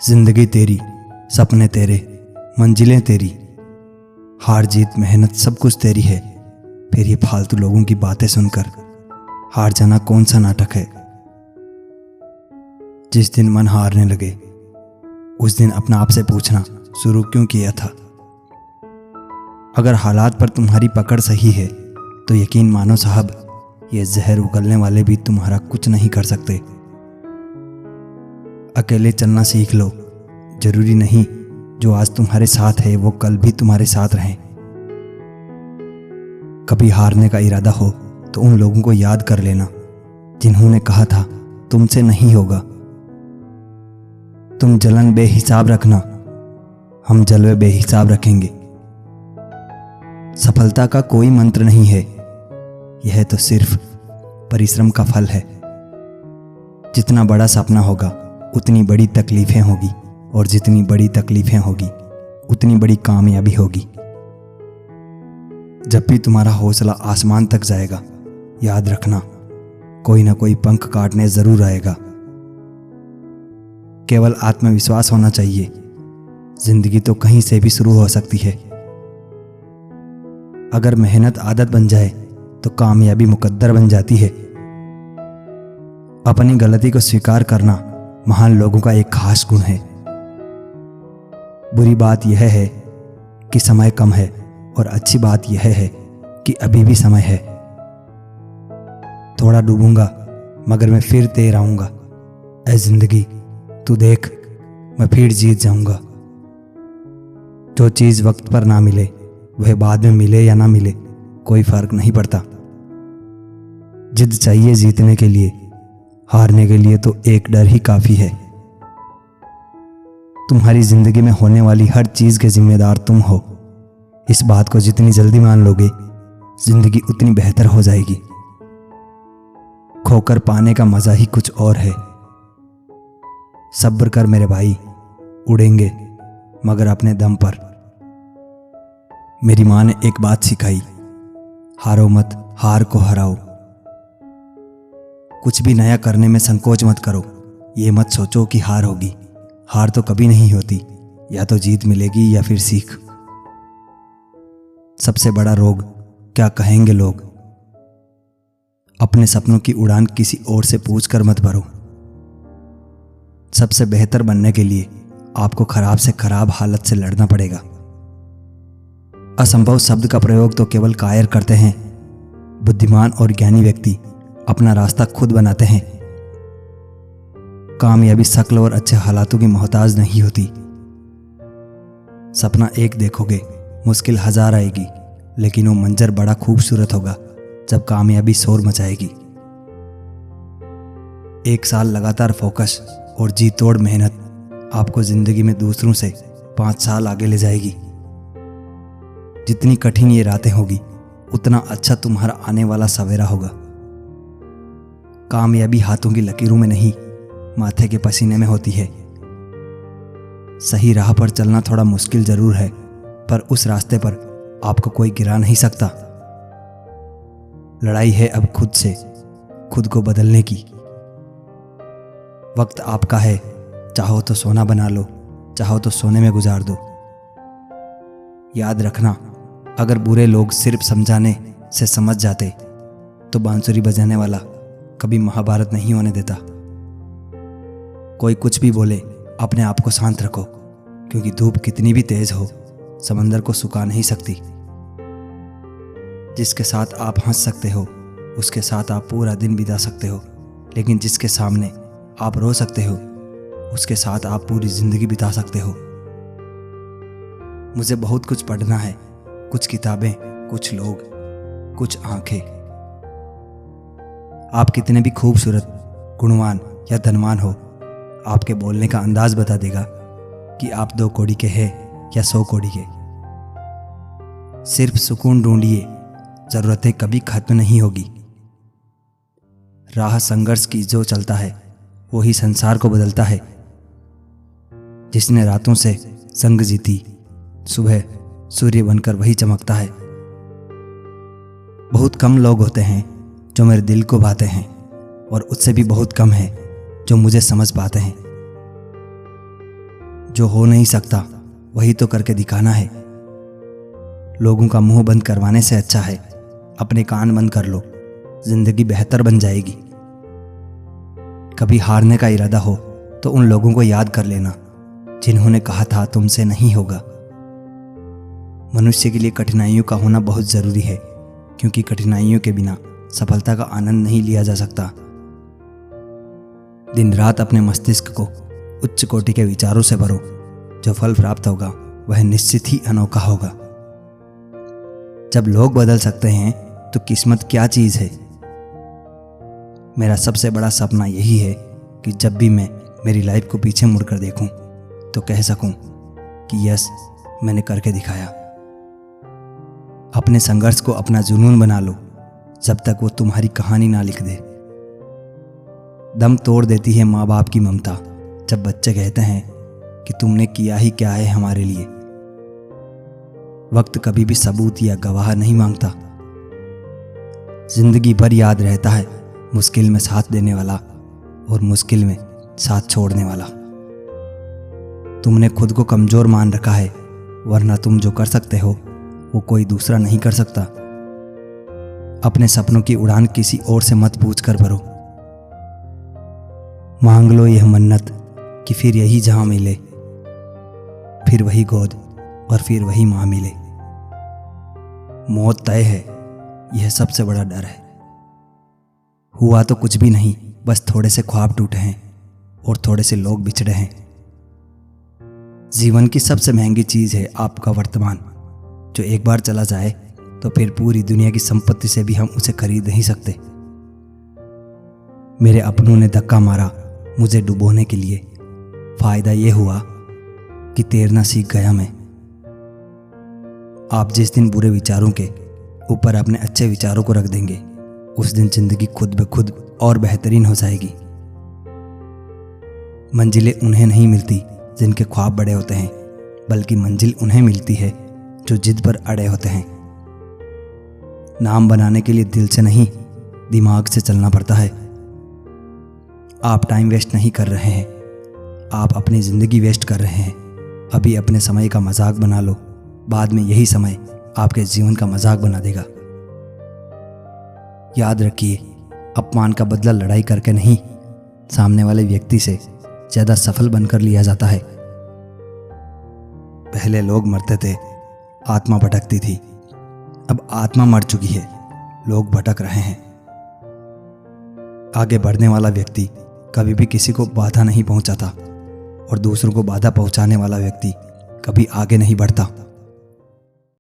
जिंदगी तेरी, सपने तेरे, मंजिलें तेरी, हार जीत मेहनत सब कुछ तेरी है। फिर ये फालतू लोगों की बातें सुनकर हार जाना कौन सा नाटक है। जिस दिन मन हारने लगे उस दिन अपना आप से पूछना शुरू क्यों किया था। अगर हालात पर तुम्हारी पकड़ सही है तो यकीन मानो साहब, ये जहर उगलने वाले भी तुम्हारा कुछ नहीं कर सकते। अकेले चलना सीख लो। जरूरी नहीं जो आज तुम्हारे साथ है वो कल भी तुम्हारे साथ रहें। कभी हारने का इरादा हो तो उन लोगों को याद कर लेना जिन्होंने कहा था तुमसे नहीं होगा। तुम जलन बेहिसाब रखना, हम जलवे बेहिसाब रखेंगे। सफलता का कोई मंत्र नहीं है, यह तो सिर्फ परिश्रम का फल है। जितना बड़ा सपना होगा उतनी बड़ी तकलीफें होगी, और जितनी बड़ी तकलीफें होगी उतनी बड़ी कामयाबी होगी। जब भी तुम्हारा हौसला आसमान तक जाएगा, याद रखना कोई ना कोई पंख काटने जरूर आएगा। केवल आत्मविश्वास होना चाहिए। जिंदगी तो कहीं से भी शुरू हो सकती है। अगर मेहनत आदत बन जाए तो कामयाबी मुकद्दर बन जाती है। अपनी गलती को स्वीकार करना महान लोगों का एक खास गुण है। बुरी बात यह है कि समय कम है, और अच्छी बात यह है कि अभी भी समय है। थोड़ा डूबूंगा मगर मैं फिर तैर आऊंगा। ऐ जिंदगी तू देख, मैं फिर जीत जाऊंगा। जो चीज़ वक्त पर ना मिले वह बाद में मिले या ना मिले कोई फर्क नहीं पड़ता। जिद चाहिए जीतने के लिए, हारने के लिए तो एक डर ही काफी है। तुम्हारी जिंदगी में होने वाली हर चीज के जिम्मेदार तुम हो। इस बात को जितनी जल्दी मान लोगे जिंदगी उतनी बेहतर हो जाएगी। खोकर पाने का मजा ही कुछ और है। सब्र कर मेरे भाई, उड़ेंगे मगर अपने दम पर। मेरी माँ ने एक बात सिखाई, हारो मत, हार को हराओ। कुछ भी नया करने में संकोच मत करो। ये मत सोचो कि हार होगी। हार तो कभी नहीं होती, या तो जीत मिलेगी या फिर सीख। सबसे बड़ा रोग क्या कहेंगे लोग। अपने सपनों की उड़ान किसी और से पूछकर मत भरो। सबसे बेहतर बनने के लिए आपको खराब से खराब हालत से लड़ना पड़ेगा। असंभव शब्द का प्रयोग तो केवल कायर करते हैं। बुद्धिमान और ज्ञानी व्यक्ति अपना रास्ता खुद बनाते हैं। कामयाबी शक्ल और अच्छे हालातों की मोहताज नहीं होती। सपना एक देखोगे, मुश्किल हजार आएगी, लेकिन वो मंजर बड़ा खूबसूरत होगा जब कामयाबी शोर मचाएगी। 1 साल लगातार फोकस और जी तोड़ मेहनत आपको जिंदगी में दूसरों से 5 साल आगे ले जाएगी। जितनी कठिन ये रातें होगी उतना अच्छा तुम्हारा आने वाला सवेरा होगा। कामयाबी हाथों की लकीरों में नहीं, माथे के पसीने में होती है। सही राह पर चलना थोड़ा मुश्किल जरूर है, पर उस रास्ते पर आपको कोई गिरा नहीं सकता। लड़ाई है अब खुद से, खुद को बदलने की। वक्त आपका है, चाहो तो सोना बना लो, चाहो तो सोने में गुजार दो। याद रखना, अगर बुरे लोग सिर्फ समझाने से समझ जाते तो बांसुरी बजाने वाला कभी महाभारत नहीं होने देता। कोई कुछ भी बोले, अपने आप को शांत रखो, क्योंकि धूप कितनी भी तेज हो समंदर को सुखा नहीं सकती। जिसके साथ आप हंस सकते हो उसके साथ आप पूरा दिन बिता सकते हो, लेकिन जिसके सामने आप रो सकते हो उसके साथ आप पूरी जिंदगी बिता सकते हो। मुझे बहुत कुछ पढ़ना है, कुछ किताबें, कुछ लोग, कुछ आंखें। आप कितने भी खूबसूरत, गुणवान या धनवान हो, आपके बोलने का अंदाज बता देगा कि आप 2 कौड़ी के हैं या 100 कौड़ी के। सिर्फ सुकून ढूंढिए, जरूरतें कभी खत्म नहीं होगी। राह संघर्ष की जो चलता है वही संसार को बदलता है। जिसने रातों से संग जीती, सुबह सूर्य बनकर वही चमकता है। बहुत कम लोग होते हैं जो मेरे दिल को भाते हैं, और उससे भी बहुत कम है जो मुझे समझ पाते हैं। जो हो नहीं सकता वही तो करके दिखाना है। लोगों का मुंह बंद करवाने से अच्छा है अपने कान बंद कर लो, जिंदगी बेहतर बन जाएगी। कभी हारने का इरादा हो तो उन लोगों को याद कर लेना जिन्होंने कहा था तुमसे नहीं होगा। मनुष्य के लिए कठिनाइयों का होना बहुत ज़रूरी है, क्योंकि कठिनाइयों के बिना सफलता का आनंद नहीं लिया जा सकता। दिन रात अपने मस्तिष्क को उच्च कोटि के विचारों से भरो, जो फल प्राप्त होगा वह निश्चित ही अनोखा होगा। जब लोग बदल सकते हैं तो किस्मत क्या चीज़ है। मेरा सबसे बड़ा सपना यही है कि जब भी मैं मेरी लाइफ को पीछे मुड़कर देखूं तो कह सकूं कि यस, मैंने करके दिखाया। अपने संघर्ष को अपना जुनून बना लो जब तक वो तुम्हारी कहानी ना लिख दे। दम तोड़ देती है माँ बाप की ममता जब बच्चे कहते हैं कि तुमने किया ही क्या है हमारे लिए। वक्त कभी भी सबूत या गवाह नहीं मांगता। जिंदगी भर याद रहता है मुश्किल में साथ देने वाला और मुश्किल में साथ छोड़ने वाला। तुमने खुद को कमजोर मान रखा है, वरना तुम जो कर सकते हो वो कोई दूसरा नहीं कर सकता। अपने सपनों की उड़ान किसी और से मत पूछ कर भरो। मांग लो यह मन्नत कि फिर यही जहां मिले, फिर वही गोद और फिर वही मां मिले। मौत तय है, यह सबसे बड़ा डर है। हुआ तो कुछ भी नहीं, बस थोड़े से ख्वाब टूटे हैं और थोड़े से लोग बिछड़े हैं। जीवन की सबसे महंगी चीज है आपका वर्तमान, जो एक बार चला जाए तो फिर पूरी दुनिया की संपत्ति से भी हम उसे खरीद नहीं सकते। मेरे अपनों ने धक्का मारा मुझे डुबोने के लिए, फायदा यह हुआ कि तैरना सीख गया मैं। आप जिस दिन बुरे विचारों के ऊपर अपने अच्छे विचारों को रख देंगे, उस दिन जिंदगी खुद ब खुद और बेहतरीन हो जाएगी। मंजिलें उन्हें नहीं मिलती जिनके ख्वाब बड़े होते हैं, बल्कि मंजिल उन्हें मिलती है जो जिद पर अड़े होते हैं। नाम बनाने के लिए दिल से नहीं, दिमाग से चलना पड़ता है। आप टाइम वेस्ट नहीं कर रहे हैं, आप अपनी ज़िंदगी वेस्ट कर रहे हैं। अभी अपने समय का मजाक बना लो, बाद में यही समय आपके जीवन का मजाक बना देगा। याद रखिए, अपमान का बदला लड़ाई करके नहीं, सामने वाले व्यक्ति से ज़्यादा सफल बनकर लिया जाता है। पहले लोग मरते थे, आत्मा भटकती थी। अब आत्मा मर चुकी है, लोग भटक रहे हैं। आगे बढ़ने वाला व्यक्ति कभी भी किसी को बाधा नहीं पहुंचाता और दूसरों को बाधा पहुंचाने वाला व्यक्ति कभी आगे नहीं बढ़ता।